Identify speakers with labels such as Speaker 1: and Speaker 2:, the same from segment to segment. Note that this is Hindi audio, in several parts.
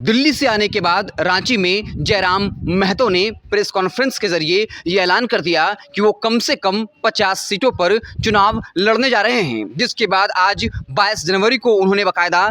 Speaker 1: दिल्ली से आने के बाद रांची में जयराम महतो ने प्रेस कॉन्फ्रेंस के जरिए ये ऐलान कर दिया कि वो कम से कम 50 सीटों पर चुनाव लड़ने जा रहे हैं। जिसके बाद आज 22 जनवरी को उन्होंने बाकायदा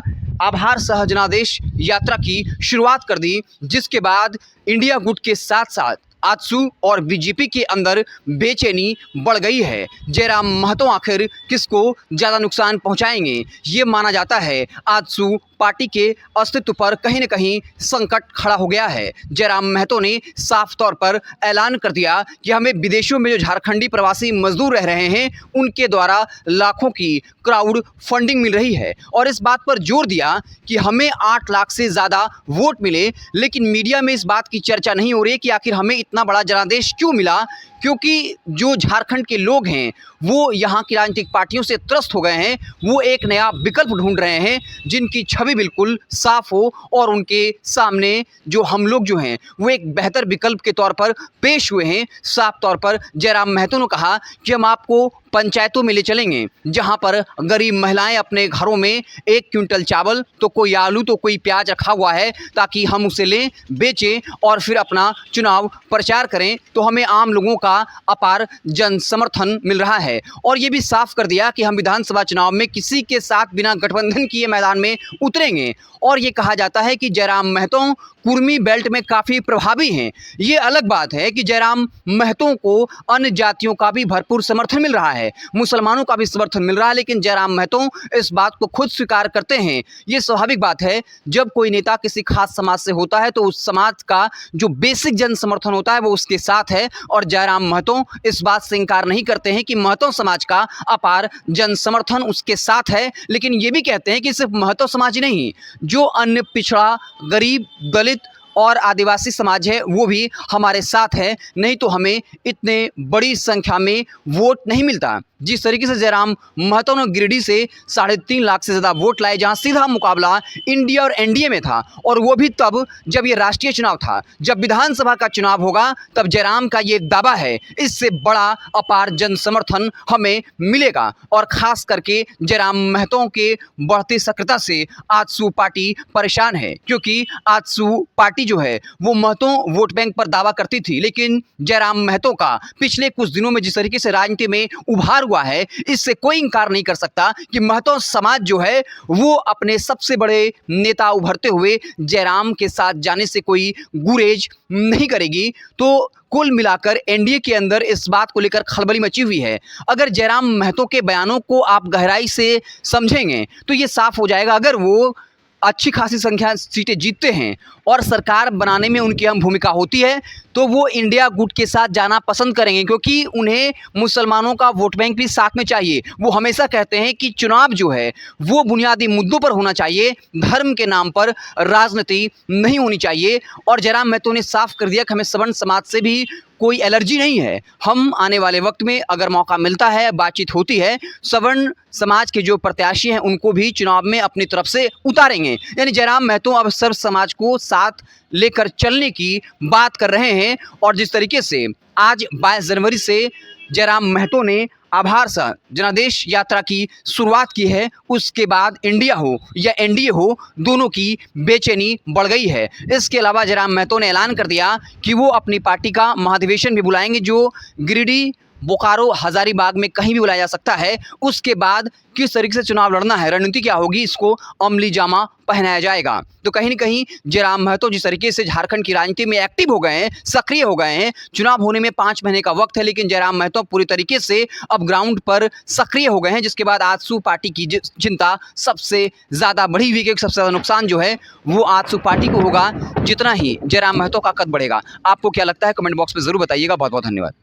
Speaker 1: आभार सह जनादेश यात्रा की शुरुआत कर दी, जिसके बाद इंडिया गुट के साथ साथ आजसू और बीजेपी के अंदर बेचैनी बढ़ गई है। जयराम महतो आखिर किसको ज़्यादा नुकसान पहुंचाएंगे? ये माना जाता है आजसू पार्टी के अस्तित्व पर कहीं न कहीं संकट खड़ा हो गया है। जयराम महतो ने साफ तौर पर ऐलान कर दिया कि हमें विदेशों में जो झारखंडी प्रवासी मजदूर रह रहे हैं उनके द्वारा लाखों की क्राउड फंडिंग मिल रही है, और इस बात पर जोर दिया कि हमें 8 लाख से ज़्यादा वोट मिले। लेकिन मीडिया में इस बात की चर्चा नहीं हो रही कि आखिर हमें इतना बड़ा जनादेश क्यों मिला, क्योंकि जो झारखंड के लोग हैं वो यहाँ की राजनीतिक पार्टियों से त्रस्त हो गए हैं। वो एक नया विकल्प ढूंढ रहे हैं जिनकी छवि बिल्कुल साफ हो, और उनके सामने जो हम लोग जो हैं वो एक बेहतर विकल्प के तौर पर पेश हुए हैं। साफ तौर पर जयराम महतो ने कहा कि हम आपको पंचायतों में ले चलेंगे जहां पर गरीब महिलाएं अपने घरों में 1 क्विंटल चावल तो कोई आलू तो कोई प्याज रखा हुआ है, ताकि हम उसे लें, बेचें और फिर अपना चुनाव प्रचार करें। तो हमें आम लोगों का अपार जन समर्थन मिल रहा है। और ये भी साफ कर दिया कि हम विधानसभा चुनाव में किसी के साथ बिना गठबंधन किए मैदान में उतरेंगे। और ये कहा जाता है कि जयराम महतो कुर्मी बेल्ट में काफ़ी प्रभावी हैं। ये अलग बात है कि जयराम महतो को अन्य जातियों का भी भरपूर समर्थन मिल रहा है, मुसलमानों का भी समर्थन मिल रहा है, लेकिन जयराम महतो इस बात को खुद स्वीकार करते हैं। ये स्वाभाविक बात है, जब कोई नेता किसी खास समाज से होता है तो उस समाज का जो बेसिक जन समर्थन होता है वो उसके साथ है। और जयराम महतो इस बात से इनकार नहीं करते हैं कि महतो समाज का अपार जन समर्थन उसके साथ है। लेकिन ये भी कहते हैं कि सिर्फ महतो समाज ही नहीं, जो अन्य पिछड़ा, गरीब, दलित और आदिवासी समाज है वो भी हमारे साथ है, नहीं तो हमें इतने बड़ी संख्या में वोट नहीं मिलता। जिस तरीके से जयराम महतो ने गिरिडीह से 3.5 लाख से ज़्यादा वोट लाए, जहां सीधा मुकाबला इंडिया और एनडीए में था, और वो भी तब जब ये राष्ट्रीय चुनाव था। जब विधानसभा का चुनाव होगा तब जयराम का ये दावा है, इससे बड़ा अपार जन समर्थन हमें मिलेगा। और ख़ास करके जयराम महतो के बढ़ती सक्रियता से आजसू पार्टी परेशान है, क्योंकि आजसू पार्टी जो है वो महतो वोट बैंक पर दावा करती थी, लेकिन जयराम महतो का पिछले कुछ दिनों में जिस तरीके से राजनीति में उभार हुआ है, इससे कोई इंकार नहीं कर सकता कि महतो समाज जो है वो अपने सबसे बड़े नेता उभरते हुए जयराम के साथ जाने से कोई गुरेज नहीं करेगी। तो कुल मिलाकर एनडीए के अंदर इस बात को लेकर खलबली मची हुई है। अगर जयराम महतो के बयानों को आप गहराई से समझेंगे तो ये साफ हो जाएगा, अगर वो अच्छी खासी संख्या सीटें जीतते हैं और सरकार बनाने में उनकी अहम भूमिका होती है, तो वो इंडिया गुट के साथ जाना पसंद करेंगे, क्योंकि उन्हें मुसलमानों का वोट बैंक भी साथ में चाहिए। वो हमेशा कहते हैं कि चुनाव जो है वो बुनियादी मुद्दों पर होना चाहिए, धर्म के नाम पर राजनीति नहीं होनी चाहिए। और जयराम महतो ने साफ कर दिया कि हमें सवर्ण समाज से भी कोई एलर्जी नहीं है। हम आने वाले वक्त में अगर मौका मिलता है, बातचीत होती है, सवर्ण समाज के जो प्रत्याशी हैं उनको भी चुनाव में अपनी तरफ से उतारेंगे। यानी जयराम महतो अब सर्व समाज को साथ लेकर चलने की बात कर रहे हैं। और जिस तरीके से आज 22 जनवरी से जयराम महतो ने आभार सह जनादेश यात्रा की शुरुआत की है, उसके बाद इंडिया हो या एनडीए हो, दोनों की बेचैनी बढ़ गई है। इसके अलावा जयराम महतो ने ऐलान कर दिया कि वो अपनी पार्टी का महाधिवेशन भी बुलाएंगे, जो गिरिडीह, बोकारो, हजारीबाग में कहीं भी बुलाया जा सकता है। उसके बाद किस तरीके से चुनाव लड़ना है, रणनीति क्या होगी, इसको अमली जामा पहनाया जाएगा। तो कहीं न कहीं जयराम महतो जिस तरीके से झारखंड की राजनीति में एक्टिव हो गए हैं, सक्रिय हो गए हैं, चुनाव होने में 5 महीने का वक्त है, लेकिन जयराम महतो पूरी तरीके से अब ग्राउंड पर सक्रिय हो गए हैं। जिसके बाद आजसू पार्टी की चिंता सबसे ज़्यादा बढ़ी हुई, क्योंकि सबसे ज़्यादा नुकसान जो है वो आजसू पार्टी को होगा जितना ही जयराम महतो का कद बढ़ेगा। आपको क्या लगता है, कमेंट बॉक्स में ज़रूर बताइएगा। बहुत बहुत धन्यवाद।